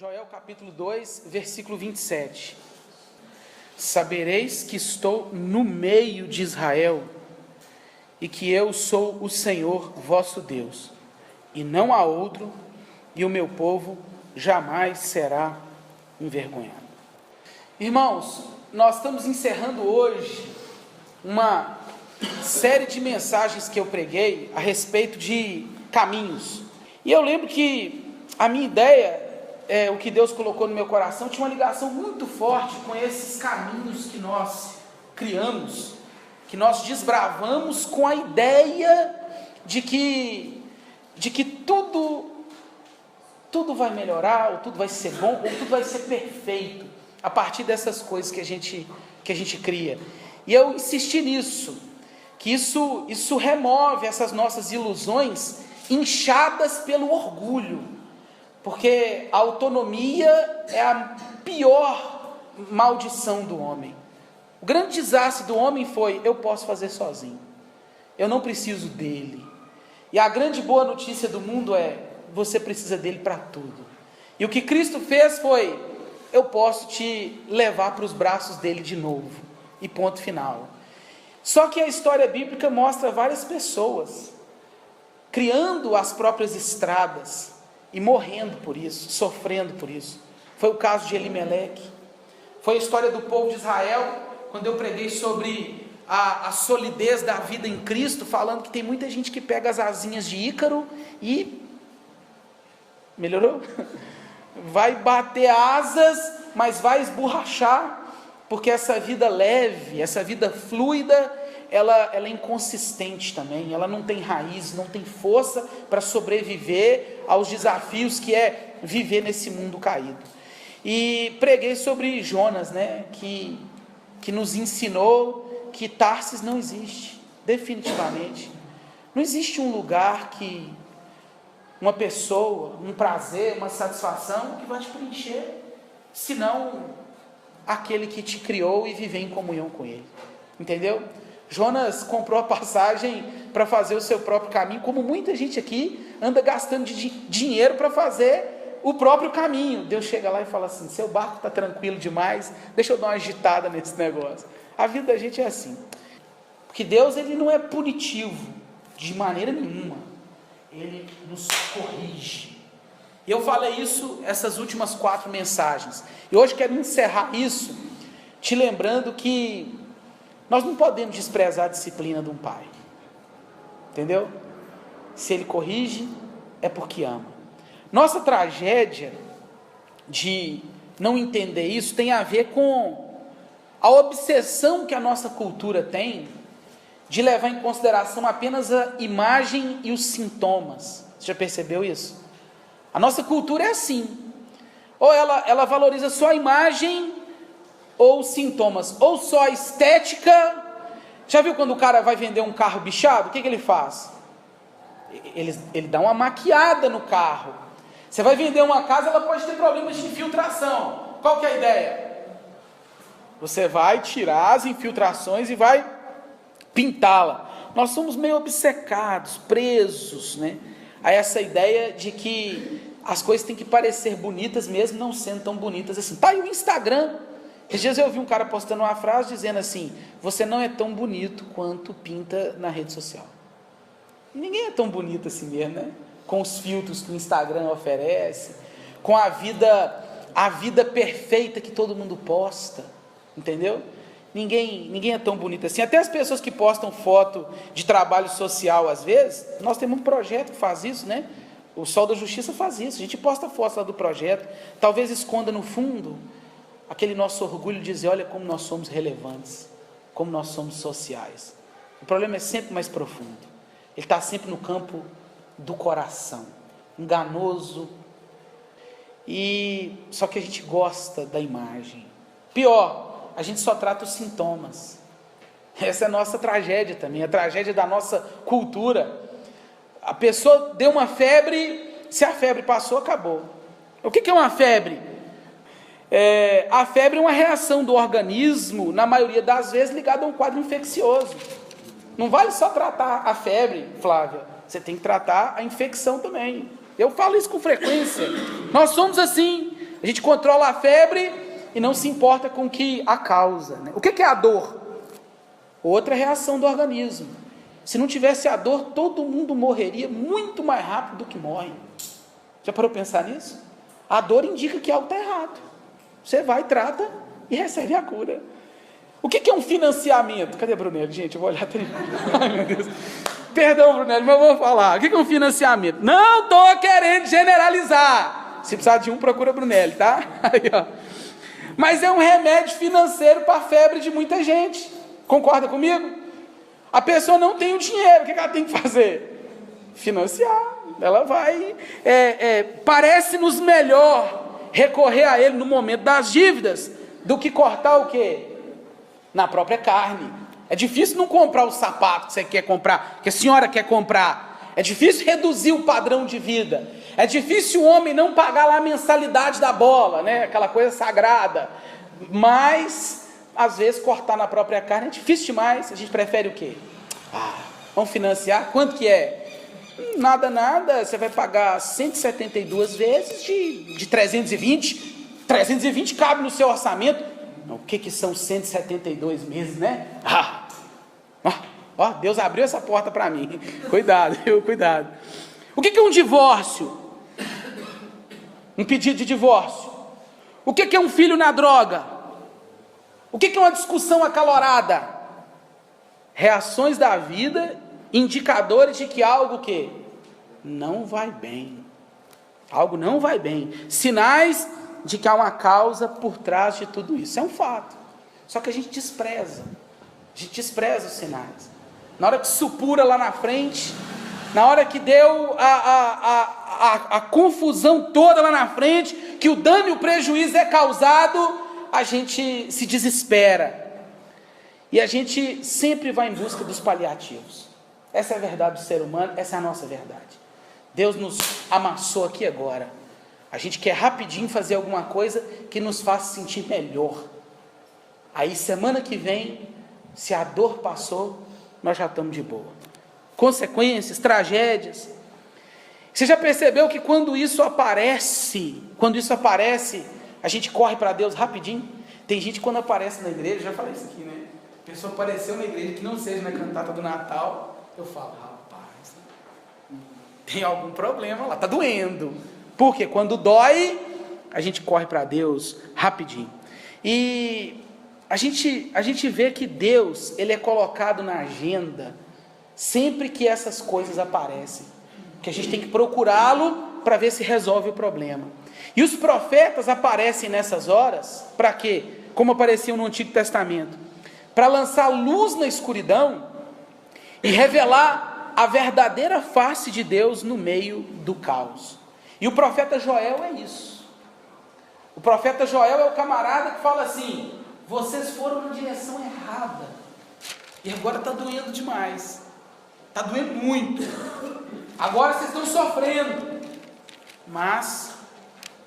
Joel capítulo 2, versículo 27. Sabereis que estou no meio de Israel, e que eu sou o Senhor vosso Deus, e não há outro, e o meu povo jamais será envergonhado. Irmãos, nós estamos encerrando hoje uma série de mensagens que eu preguei a respeito de caminhos. E eu lembro que a minha ideia, o que Deus colocou no meu coração, tinha uma ligação muito forte com esses caminhos que nós criamos, que nós desbravamos com a ideia de que tudo vai melhorar, ou tudo vai ser bom, ou tudo vai ser perfeito, a partir dessas coisas que a gente cria. E eu insisti nisso, que isso remove essas nossas ilusões inchadas pelo orgulho, porque a autonomia é a pior maldição do homem. O grande desastre do homem foi: eu posso fazer sozinho, eu não preciso dele. E a grande boa notícia do mundo é: você precisa dele para tudo. E o que Cristo fez foi: eu posso te levar para os braços dele de novo, e ponto final. Só que a história bíblica mostra várias pessoas criando as próprias estradas e morrendo por isso, sofrendo por isso. Foi o caso de Elimeleque, foi a história do povo de Israel, quando eu preguei sobre a solidez da vida em Cristo, falando que tem muita gente que pega as asinhas de Ícaro e melhorou? Vai bater asas, mas vai esborrachar, porque essa vida leve, essa vida fluida, ela é inconsistente também, ela não tem raiz, não tem força para sobreviver aos desafios que é viver nesse mundo caído. E preguei sobre Jonas, que nos ensinou que Tarsis não existe, definitivamente. Não existe um lugar que uma pessoa, um prazer, uma satisfação que vai te preencher, senão aquele que te criou e viver em comunhão com ele. Entendeu? Jonas comprou a passagem para fazer o seu próprio caminho, como muita gente aqui anda gastando dinheiro para fazer o próprio caminho. Deus chega lá e fala assim: seu barco está tranquilo demais, deixa eu dar uma agitada nesse negócio. A vida da gente é assim, porque Deus, ele não é punitivo de maneira nenhuma, ele nos corrige. E eu falei isso essas últimas 4 mensagens, e hoje quero encerrar isso te lembrando que nós não podemos desprezar a disciplina de um pai, entendeu? Se ele corrige, é porque ama. Nossa tragédia de não entender isso tem a ver com a obsessão que a nossa cultura tem de levar em consideração apenas a imagem e os sintomas. Você já percebeu isso? A nossa cultura é assim: ou ela valoriza só a imagem ou os sintomas, ou só a estética. Já viu quando o cara vai vender um carro bichado? O que ele faz? Ele dá uma maquiada no carro. Você vai vender uma casa, ela pode ter problemas de infiltração. Qual que é a ideia? Você vai tirar as infiltrações e vai pintá-la. Nós somos meio obcecados, presos, a essa ideia de que as coisas têm que parecer bonitas, mesmo não sendo tão bonitas assim. Tá aí o Instagram. Esses dias eu ouvi um cara postando uma frase dizendo assim: você não é tão bonito quanto pinta na rede social. Ninguém é tão bonito assim mesmo, com os filtros que o Instagram oferece, com a vida perfeita que todo mundo posta, entendeu? Ninguém é tão bonito assim. Até as pessoas que postam foto de trabalho social, às vezes, nós temos um projeto que faz isso, O Sol da Justiça faz isso. A gente posta fotos lá do projeto, talvez esconda no fundo aquele nosso orgulho de dizer: olha como nós somos relevantes, como nós somos sociais. O problema é sempre mais profundo, ele está sempre no campo do coração, enganoso, e só que a gente gosta da imagem. Pior, a gente só trata os sintomas. Essa é a nossa tragédia também, a tragédia da nossa cultura. A pessoa deu uma febre, se a febre passou, acabou. O que é uma febre? A febre é uma reação do organismo, na maioria das vezes ligada a um quadro infeccioso. Não vale só tratar a febre, Flávia, você tem que tratar a infecção também. Eu falo isso com frequência. Nós somos assim. A gente controla a febre e não se importa com o que a causa, né? O que é a dor? Outra reação do organismo. Se não tivesse a dor, todo mundo morreria muito mais rápido do que morre. Já parou para pensar nisso? A dor indica que algo está errado. Você vai, trata e recebe a cura. O que é um financiamento? Cadê Brunelli? Gente, eu vou olhar para ele. Ai, meu Deus. Perdão, Brunelli, mas eu vou falar. O que é um financiamento? Não estou querendo generalizar. Se precisar de um, procura Brunelli, tá? Aí, ó. Mas é um remédio financeiro para a febre de muita gente. Concorda comigo? A pessoa não tem o dinheiro. O que ela tem que fazer? Financiar. Ela vai... parece-nos melhor recorrer a ele no momento das dívidas do que cortar o quê? Na própria carne. É difícil não comprar o sapato que você quer comprar, que a senhora quer comprar. É difícil reduzir o padrão de vida. É difícil o homem não pagar lá a mensalidade da bola, né? Aquela coisa sagrada. Mas, às vezes, cortar na própria carne é difícil demais. A gente prefere o quê? Vamos financiar? Quanto que é? Nada. Você vai pagar 172 vezes de 320. 320 cabe no seu orçamento. O que são 172 meses, né? Deus abriu essa porta para mim. Cuidado, cuidado. O que é um divórcio? Um pedido de divórcio. O que é um filho na droga? O que é uma discussão acalorada? Reações da vida, indicadores de que algo que não vai bem. Algo não vai bem. Sinais de que há uma causa por trás de tudo isso. É um fato. Só que a gente despreza. A gente despreza os sinais. Na hora que supura lá na frente, na hora que deu a confusão toda lá na frente, que o dano e o prejuízo é causado, a gente se desespera. E a gente sempre vai em busca dos paliativos. Essa é a verdade do ser humano, essa é a nossa verdade. Deus nos amassou aqui agora. A gente quer rapidinho fazer alguma coisa que nos faça sentir melhor. Aí semana que vem, se a dor passou, nós já estamos de boa. Consequências, tragédias. Você já percebeu que quando isso aparece, a gente corre para Deus rapidinho? Tem gente que quando aparece na igreja, já falei isso aqui, né? A pessoa apareceu na igreja que não seja na cantata do Natal, eu falo, rapaz, tem algum problema lá, está doendo. Porque quando dói, a gente corre para Deus rapidinho. E a gente vê que Deus, Ele é colocado na agenda sempre que essas coisas aparecem. Que a gente tem que procurá-lo para ver se resolve o problema. E os profetas aparecem nessas horas, para quê? Como apareciam no Antigo Testamento. Para lançar luz na escuridão e revelar a verdadeira face de Deus no meio do caos. E o profeta Joel é isso. O profeta Joel é o camarada que fala assim: vocês foram na direção errada. E agora está doendo demais. Está doendo muito. Agora vocês estão sofrendo. Mas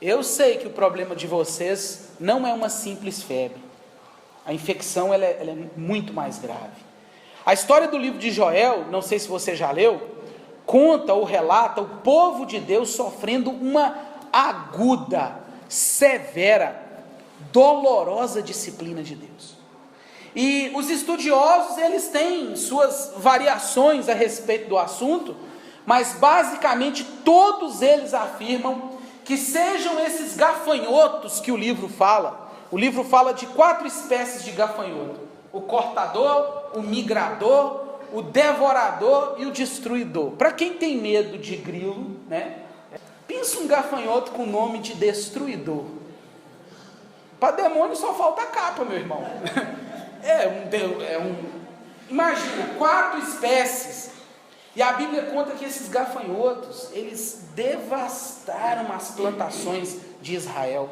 eu sei que o problema de vocês não é uma simples febre. A infecção ela é muito mais grave. A história do livro de Joel, não sei se você já leu, conta ou relata o povo de Deus sofrendo uma aguda, severa, dolorosa disciplina de Deus. E os estudiosos, eles têm suas variações a respeito do assunto, mas basicamente todos eles afirmam que sejam esses gafanhotos que o livro fala de 4 espécies de gafanhoto: o cortador, o migrador, o devorador e o destruidor. Para quem tem medo de grilo, né? Pensa um gafanhoto com o nome de destruidor. Para demônio só falta a capa, meu irmão. Imagina, 4 espécies. E a Bíblia conta que esses gafanhotos, eles devastaram as plantações de Israel.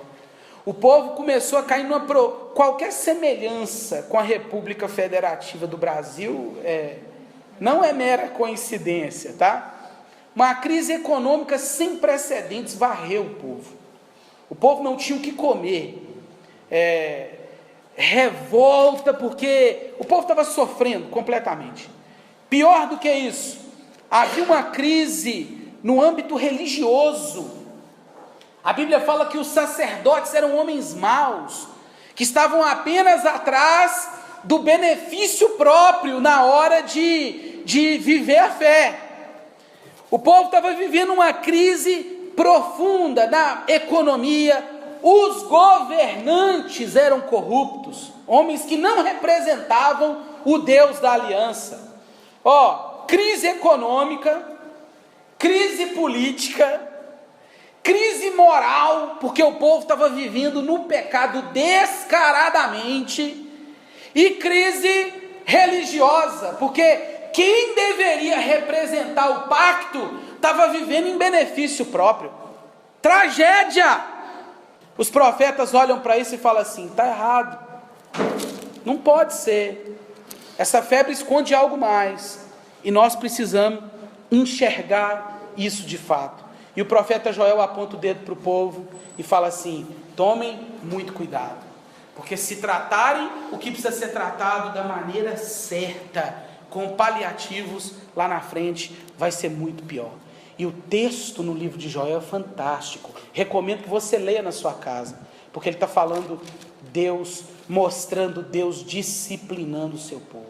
O povo começou a cair qualquer semelhança com a República Federativa do Brasil, não é mera coincidência, tá? Uma crise econômica sem precedentes varreu o povo. O povo não tinha o que comer. Revolta, porque o povo estava sofrendo completamente. Pior do que isso, havia uma crise no âmbito religioso. A Bíblia fala que os sacerdotes eram homens maus, que estavam apenas atrás do benefício próprio na hora de viver a fé. O povo estava vivendo uma crise profunda na economia, os governantes eram corruptos, homens que não representavam o Deus da aliança. Crise econômica, crise política, crise moral, porque o povo estava vivendo no pecado descaradamente, e crise religiosa, porque quem deveria representar o pacto estava vivendo em benefício próprio. Tragédia! Os profetas olham para isso e falam assim: está errado, não pode ser, essa febre esconde algo mais, e nós precisamos enxergar isso de fato. E o profeta Joel aponta o dedo para o povo e fala assim: tomem muito cuidado, porque se tratarem o que precisa ser tratado da maneira certa, com paliativos lá na frente, vai ser muito pior. E o texto no livro de Joel é fantástico, recomendo que você leia na sua casa, porque ele está falando Deus, mostrando Deus disciplinando o seu povo,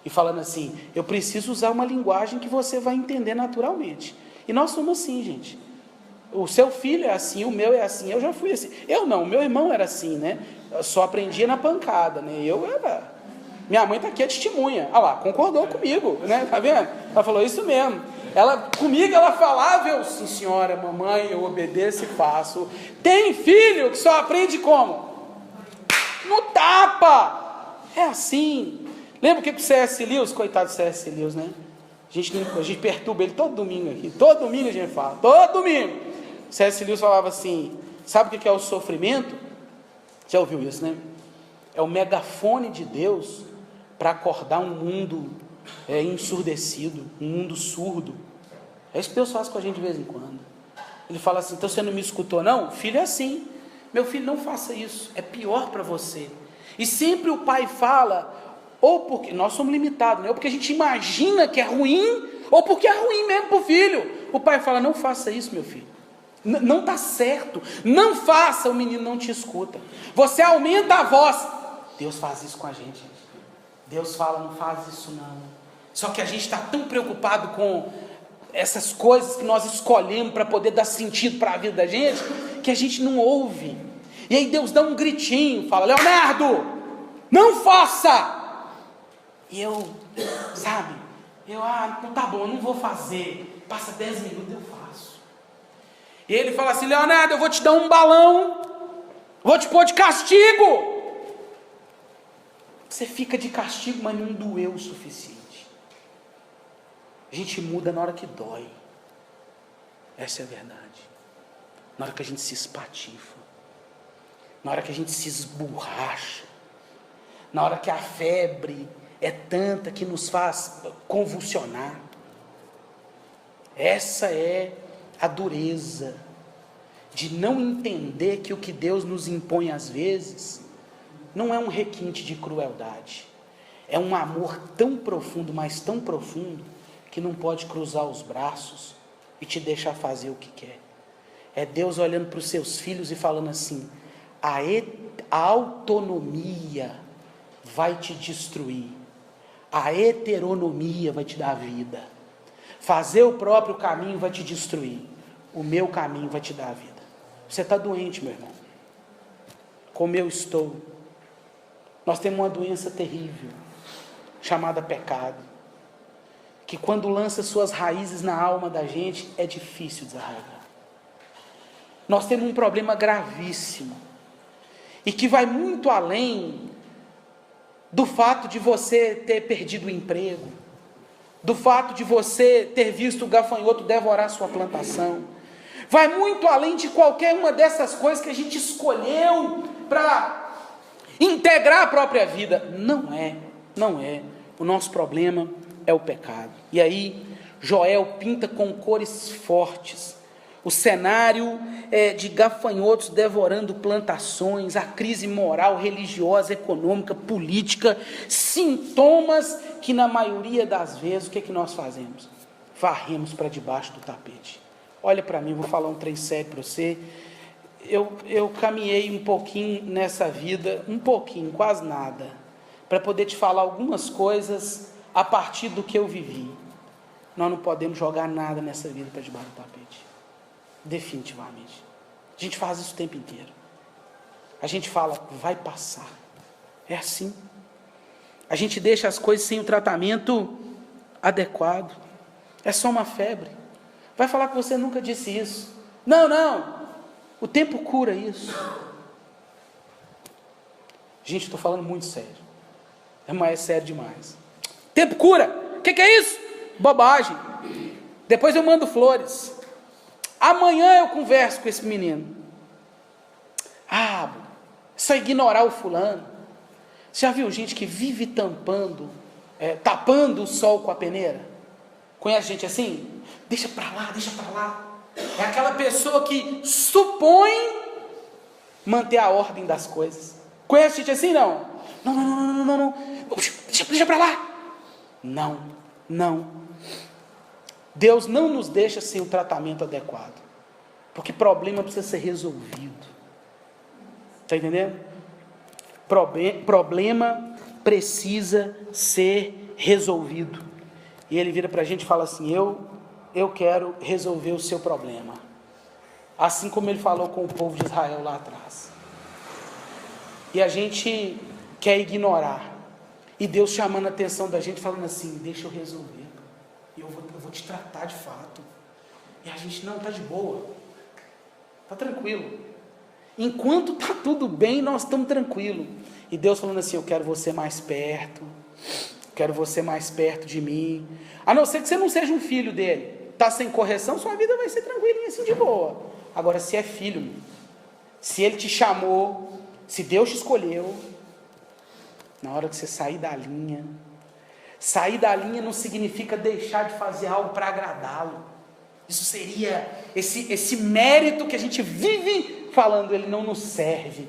e falando assim: eu preciso usar uma linguagem que você vai entender naturalmente. E nós somos assim, gente. O seu filho é assim, o meu é assim, eu já fui assim. Eu não, meu irmão era assim, né? Eu só aprendia na pancada, né? Minha mãe está aqui a testemunha. Olha lá, concordou comigo, né? Tá vendo? Ela falou isso mesmo. Comigo ela falava, eu, sim senhora, mamãe, eu obedeço e faço. Tem filho que só aprende como? No tapa. É assim. Lembra o que o C.S. Lewis, coitado do C.S. Lewis, né? A gente perturba ele todo domingo aqui. Todo domingo a gente fala. Todo domingo. C.S. Lewis falava assim: sabe o que é o sofrimento? Já ouviu isso, né? É o megafone de Deus para acordar um mundo ensurdecido, um mundo surdo. É isso que Deus faz com a gente de vez em quando. Ele fala assim: então você não me escutou não? Filho é assim. Meu filho, não faça isso, é pior para você. E sempre o pai fala, ou porque nós somos limitados, né? Ou porque a gente imagina que é ruim, ou porque é ruim mesmo para o filho. O pai fala: não faça isso, meu filho, não está certo, não faça. O menino não te escuta, você aumenta a voz. Deus faz isso com a gente. Deus fala: não faz isso não. Só que a gente está tão preocupado com essas coisas que nós escolhemos para poder dar sentido para a vida da gente, que a gente não ouve. E aí Deus dá um gritinho, fala: Leonardo, não faça. E eu, não tá bom, eu não vou fazer. Passa 10 minutos, eu faço. E ele fala assim: Leonardo, eu vou te dar um balão, vou te pôr de castigo. Você fica de castigo, mas não doeu o suficiente. A gente muda na hora que dói. Essa é a verdade. Na hora que a gente se espatifa, na hora que a gente se esborracha, na hora que a febre é tanta que nos faz convulsionar. Essa é a dureza de não entender que o que Deus nos impõe às vezes não é um requinte de crueldade, é um amor tão profundo, mas tão profundo, que não pode cruzar os braços e te deixar fazer o que quer. É Deus olhando para os seus filhos e falando assim: a autonomia vai te destruir, a heteronomia vai te dar vida, fazer o próprio caminho vai te destruir, o meu caminho vai te dar a vida. Você está doente, meu irmão, como eu estou. Nós temos uma doença terrível, chamada pecado, que quando lança suas raízes na alma da gente, é difícil desarraigar. Nós temos um problema gravíssimo, e que vai muito além do fato de você ter perdido o emprego, do fato de você ter visto o gafanhoto devorar sua plantação, vai muito além de qualquer uma dessas coisas que a gente escolheu para integrar a própria vida. Não é. O nosso problema é o pecado. E aí Joel pinta com cores fortes o cenário de gafanhotos devorando plantações, a crise moral, religiosa, econômica, política, sintomas que na maioria das vezes, o que é que nós fazemos? Varremos para debaixo do tapete. Olha para mim, vou falar um trem sério para você. eu caminhei um pouquinho nessa vida, um pouquinho, quase nada, para poder te falar algumas coisas a partir do que eu vivi. Nós não podemos jogar nada nessa vida para debaixo do tapete, definitivamente. A gente faz isso o tempo inteiro. A gente fala, vai passar. É assim. A gente deixa as coisas sem o tratamento adequado. É só uma febre. Vai falar que você nunca disse isso. Não. O tempo cura isso. Gente, estou falando muito sério. Mas é sério demais. Tempo cura. O que é isso? Bobagem. Depois eu mando flores. Amanhã eu converso com esse menino. Só ignorar o fulano. Você já viu gente que vive tapando o sol com a peneira? Conhece gente assim? Deixa pra lá. É aquela pessoa que supõe manter a ordem das coisas. Conhece gente assim? Não. Deixa pra lá. Não. Deus não nos deixa sem o tratamento adequado. Porque problema precisa ser resolvido. Está entendendo? Problema precisa ser resolvido. E ele vira para a gente e fala assim, eu quero resolver o seu problema. Assim como ele falou com o povo de Israel lá atrás. E a gente quer ignorar. E Deus chamando a atenção da gente, falando assim, deixa eu resolver. E eu vou te tratar de fato. E a gente, não, está de boa. Está tranquilo. Enquanto está tudo bem, nós estamos tranquilos. E Deus falando assim, eu quero você mais perto. Quero você mais perto de mim. A não ser que você não seja um filho dele. Está sem correção, sua vida vai ser tranquilinha assim de boa. Agora, se é filho, se ele te chamou, se Deus te escolheu, na hora que você sair da linha não significa deixar de fazer algo para agradá-lo. Isso seria esse mérito que a gente vive falando, ele não nos serve.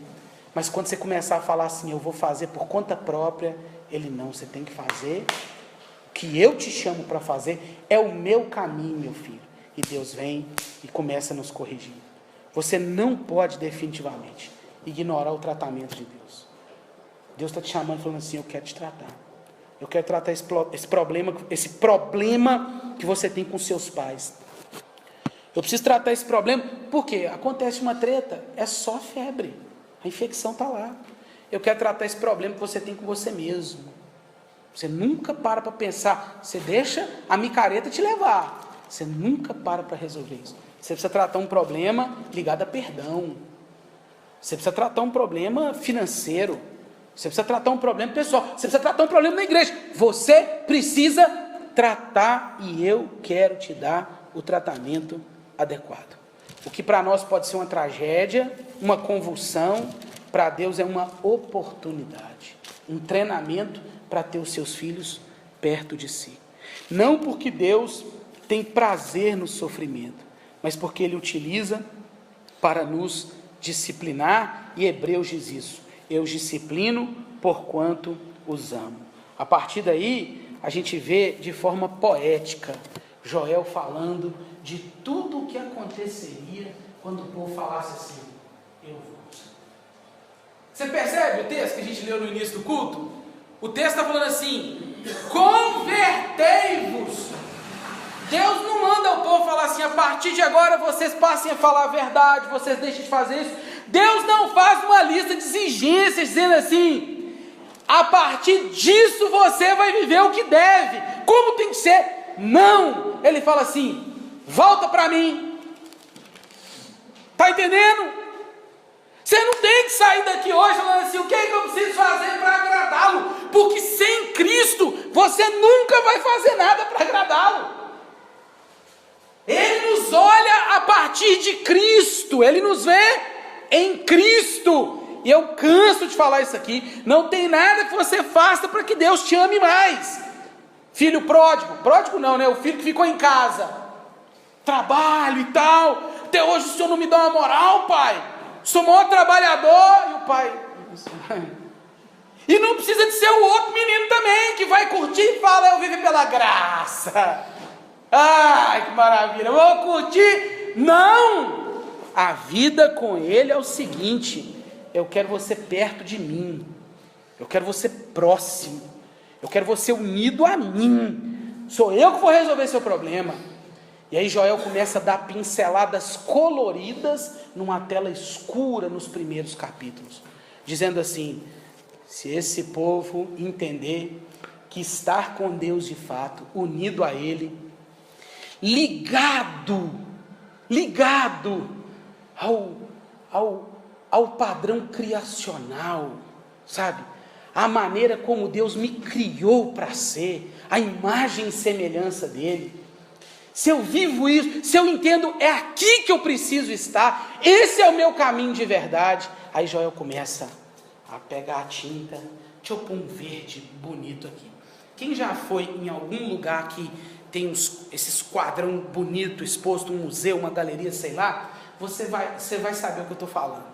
Mas quando você começar a falar assim, eu vou fazer por conta própria, ele não, você tem que fazer o que eu te chamo para fazer, é o meu caminho, meu filho. E Deus vem e começa a nos corrigir. Você não pode definitivamente ignorar o tratamento de Deus. Deus está te chamando e falando assim, eu quero te tratar. Eu quero tratar esse problema que você tem com seus pais. Eu preciso tratar esse problema, porque acontece uma treta, é só febre. A infecção está lá. Eu quero tratar esse problema que você tem com você mesmo. Você nunca para pensar. Você deixa a micareta te levar. Você nunca para resolver isso. Você precisa tratar um problema ligado a perdão. Você precisa tratar um problema financeiro. Você precisa tratar um problema pessoal. Você precisa tratar um problema na igreja. Você precisa tratar e eu quero te dar o tratamento adequado. O que para nós pode ser uma tragédia, uma convulsão, para Deus é uma oportunidade, um treinamento para ter os seus filhos perto de si. Não porque Deus tem prazer no sofrimento, mas porque Ele utiliza para nos disciplinar, e Hebreus diz isso, eu os disciplino porquanto os amo. A partir daí, a gente vê de forma poética, Joel falando de tudo o que aconteceria quando o povo falasse assim, eu vou. Você percebe o texto que a gente leu no início do culto? O texto está falando assim, convertei-vos. Deus não manda o povo falar assim, a partir de agora vocês passem a falar a verdade, vocês deixem de fazer isso. Deus não faz uma lista de exigências dizendo assim, a partir disso você vai viver o que deve, como tem que ser. Não, ele fala assim, volta para mim. Está entendendo? Você não tem que sair daqui hoje falando assim, o que é que eu preciso fazer para agradá-lo? Porque sem Cristo, você nunca vai fazer nada para agradá-lo. Ele nos olha a partir de Cristo, Ele nos vê em Cristo. E eu canso de falar isso aqui, não tem nada que você faça para que Deus te ame mais. Filho pródigo não, né? O filho que ficou em casa, trabalho e tal, até hoje o senhor não me dá uma moral, pai. Sou o maior trabalhador. E o pai, e não precisa de ser o outro menino também, que vai curtir e fala, eu vivo pela graça. Ai, que maravilha, vou curtir. Não, A vida com ele é o seguinte: eu quero você perto de mim, eu quero você próximo, eu quero você unido a mim, sou eu que vou resolver seu problema. E aí Joel começa a dar pinceladas coloridas numa tela escura nos primeiros capítulos, dizendo assim: se esse povo entender que estar com Deus de fato, unido a Ele, ligado ao padrão criacional, sabe? A maneira como Deus me criou para ser, a imagem e semelhança dEle. Se eu vivo isso, se eu entendo, é aqui que eu preciso estar, esse é o meu caminho de verdade. Aí Joel começa a pegar a tinta, deixa eu pôr um verde bonito aqui. Quem já foi em algum lugar que tem esses quadrão bonito exposto, um museu, uma galeria, sei lá, você vai saber o que eu estou falando.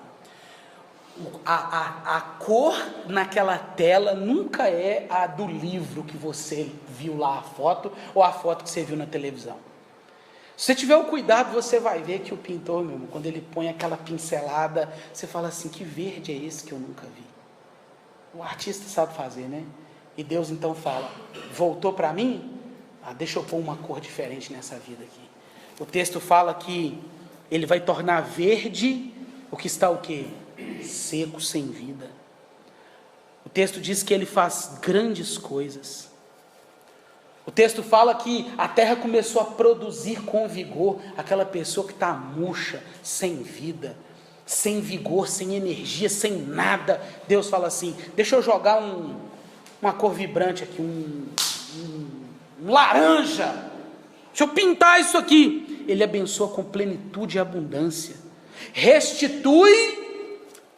A cor naquela tela nunca é a do livro que você viu lá a foto, ou a foto que você viu na televisão. Se você tiver o cuidado, você vai ver que o pintor, meu irmão, quando ele põe aquela pincelada, você fala assim: que verde é esse que eu nunca vi? O artista sabe fazer, né? E Deus então fala: voltou para mim? Deixa eu pôr uma cor diferente nessa vida aqui. O texto fala que ele vai tornar verde o que está o quê? Seco, sem vida. O texto diz que ele faz grandes coisas. O texto fala que a terra começou a produzir com vigor aquela pessoa que está murcha, sem vida, sem vigor, sem energia, sem nada. Deus fala assim: deixa eu jogar uma cor vibrante aqui, um laranja, deixa eu pintar isso aqui. Ele abençoa com plenitude e abundância, restitui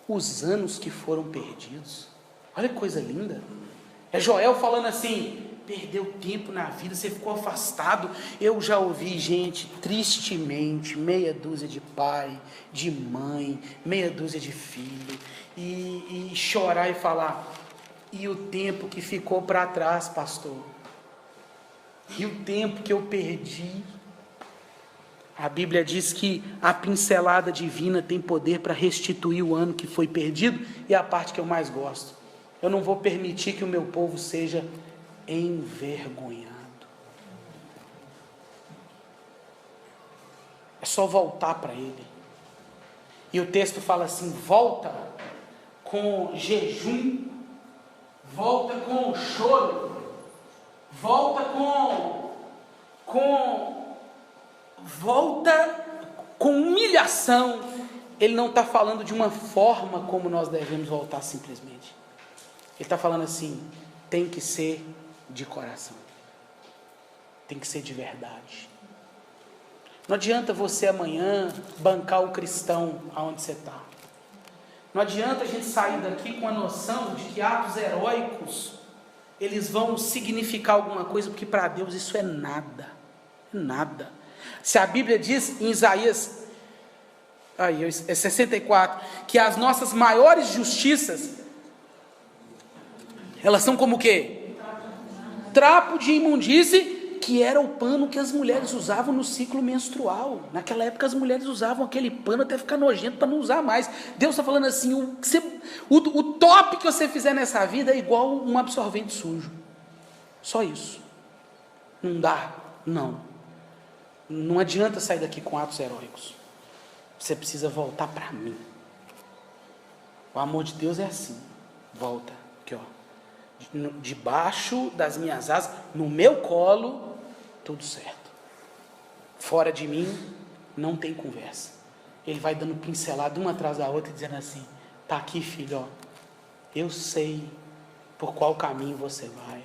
os anos que foram perdidos. Olha que coisa linda. É Joel falando assim: perdeu tempo na vida, você ficou afastado. Eu já ouvi gente, tristemente, meia dúzia de pai, de mãe, meia dúzia de filho, e chorar e falar: e o tempo que ficou para trás, pastor? E o tempo que eu perdi? A Bíblia diz que a pincelada divina tem poder para restituir o ano que foi perdido, e a parte que eu mais gosto: eu não vou permitir que o meu povo seja envergonhado. É só voltar para Ele. E o texto fala assim: volta com jejum, volta com choro, volta com humilhação. Ele não está falando de uma forma como nós devemos voltar simplesmente. Ele está falando assim: tem que ser de coração, tem que ser de verdade. Não adianta você amanhã bancar o cristão aonde você está. Não adianta a gente sair daqui com a noção de que atos heróicos eles vão significar alguma coisa, porque para Deus isso é nada, nada. Se a Bíblia diz em Isaías 64 que as nossas maiores justiças, elas são como o quê? Trapo de imundície, que era o pano que as mulheres usavam no ciclo menstrual. Naquela época as mulheres usavam aquele pano até ficar nojento para não usar mais. Deus está falando assim: o top que você fizer nessa vida é igual um absorvente sujo. Só isso. Não dá, não adianta sair daqui com atos heróicos. Você precisa voltar para mim. O amor de Deus é assim: volta aqui, ó, debaixo das minhas asas, no meu colo, tudo certo. Fora de mim não tem conversa. Ele vai dando pincelada uma atrás da outra, dizendo assim: tá aqui, filho, ó, eu sei por qual caminho você vai,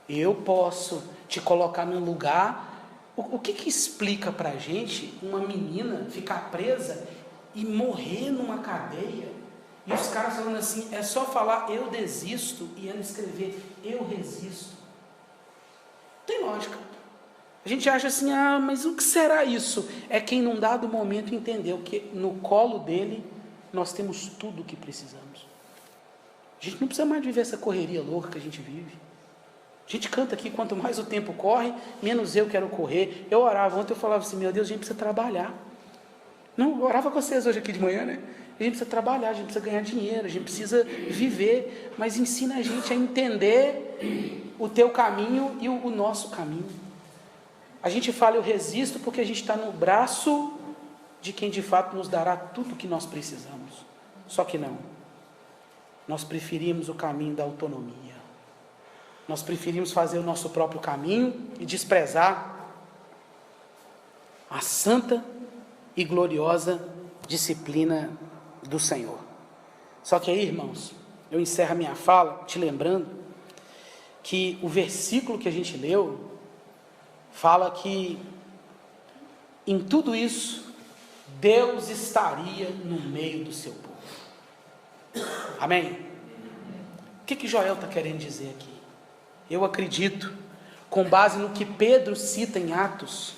eu posso te colocar num lugar. O que explica pra gente uma menina ficar presa e morrer numa cadeia? E os caras falando assim: é só falar eu desisto, e ela escrever eu resisto. Tem lógica. A gente acha assim: mas o que será isso? É quem num dado momento entendeu que no colo dele nós temos tudo o que precisamos. A gente não precisa mais viver essa correria louca que a gente vive. A gente canta aqui: quanto mais o tempo corre, menos eu quero correr. Eu orava ontem, eu falava assim: meu Deus, a gente precisa trabalhar. Não, eu orava com vocês hoje aqui de manhã, né? A gente precisa trabalhar, a gente precisa ganhar dinheiro, a gente precisa viver, mas ensina a gente a entender o teu caminho e o nosso caminho. A gente fala, eu resisto, porque a gente está no braço de quem de fato nos dará tudo o que nós precisamos. Só que não. Nós preferimos o caminho da autonomia. Nós preferimos fazer o nosso próprio caminho e desprezar a santa e gloriosa disciplina do Senhor. Só que aí, irmãos, eu encerro a minha fala te lembrando que o versículo que a gente leu fala que em tudo isso Deus estaria no meio do seu povo. Amém? O que Joel está querendo dizer aqui? Eu acredito, com base no que Pedro cita em Atos,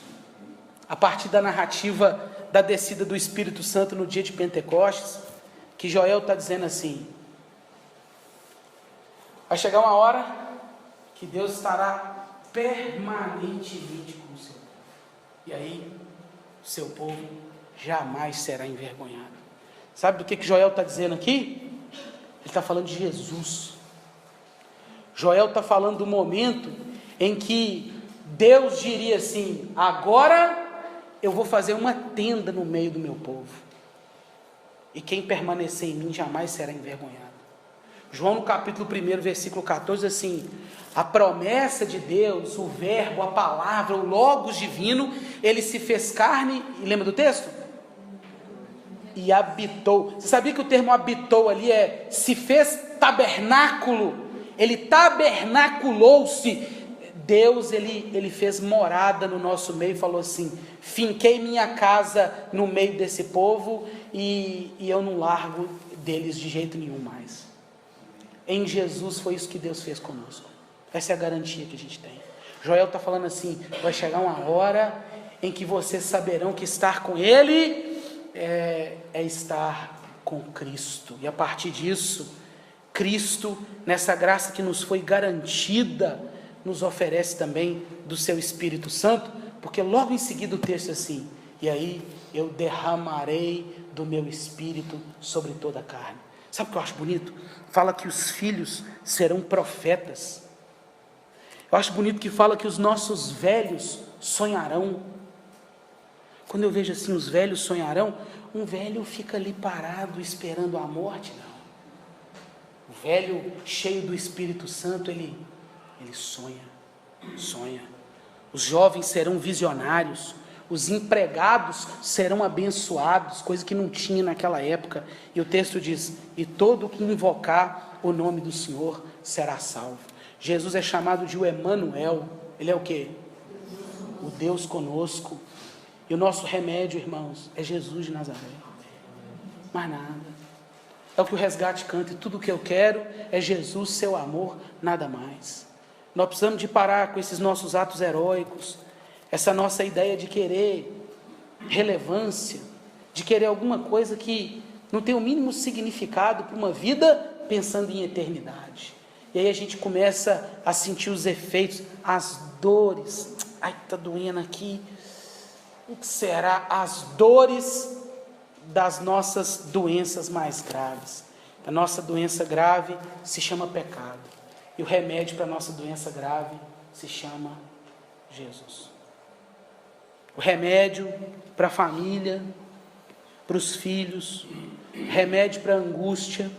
a partir da narrativa da descida do Espírito Santo no dia de Pentecostes, que Joel está dizendo assim: vai chegar uma hora que Deus estará permanentemente com o seu povo, e aí o seu povo jamais será envergonhado. Sabe do que Joel está dizendo aqui? Ele está falando de Jesus. Joel está falando do momento em que Deus diria assim: agora eu vou fazer uma tenda no meio do meu povo, e quem permanecer em mim jamais será envergonhado. João no capítulo 1, versículo 14, assim: a promessa de Deus, o verbo, a palavra, o logos divino, ele se fez carne, e lembra do texto? E habitou. Você sabia que o termo habitou ali é se fez tabernáculo? Ele tabernaculou-se. Deus, ele fez morada no nosso meio e falou assim: finquei minha casa no meio desse povo e eu não largo deles de jeito nenhum mais. Em Jesus foi isso que Deus fez conosco. Essa é a garantia que a gente tem. Joel está falando assim: vai chegar uma hora em que vocês saberão que estar com Ele é estar com Cristo. E a partir disso, Cristo, nessa graça que nos foi garantida, nos oferece também do seu Espírito Santo, porque logo em seguida o texto é assim: e aí eu derramarei do meu Espírito sobre toda a carne. Sabe o que eu acho bonito? Fala que os filhos serão profetas. Eu acho bonito que fala que os nossos velhos sonharão. Quando eu vejo assim, os velhos sonharão, um velho fica ali parado esperando a morte, não. O velho cheio do Espírito Santo, ele sonha. Os jovens serão visionários, os empregados serão abençoados, coisa que não tinha naquela época. E o texto diz: e todo que invocar o nome do Senhor será salvo. Jesus é chamado de o Emanuel. Ele é o quê? O Deus conosco. E o nosso remédio, irmãos, é Jesus de Nazaré. Mais nada. É o que o Resgate canta: e tudo o que eu quero é Jesus, seu amor, nada mais. Nós precisamos de parar com esses nossos atos heróicos, essa nossa ideia de querer relevância, de querer alguma coisa que não tem o mínimo significado para uma vida pensando em eternidade. E aí a gente começa a sentir os efeitos, as dores. Ai, está doendo aqui. O que será? As dores das nossas doenças mais graves. A nossa doença grave se chama pecado. E o remédio para a nossa doença grave se chama Jesus. O remédio para a família, para os filhos, o remédio para a angústia,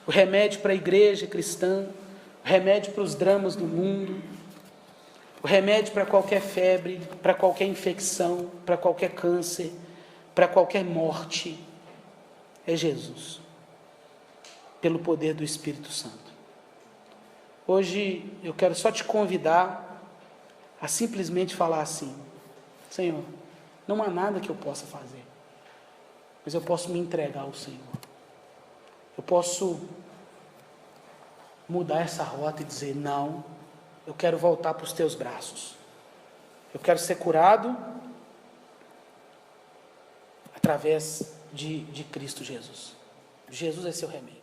o remédio para a igreja cristã, o remédio para os dramas do mundo, o remédio para qualquer febre, para qualquer infecção, para qualquer câncer, para qualquer morte, é Jesus, pelo poder do Espírito Santo. Hoje eu quero só te convidar a simplesmente falar assim: Senhor, não há nada que eu possa fazer, mas eu posso me entregar ao Senhor. Eu posso mudar essa rota e dizer: não, eu quero voltar para os teus braços. Eu quero ser curado através de Cristo Jesus. Jesus é seu remédio.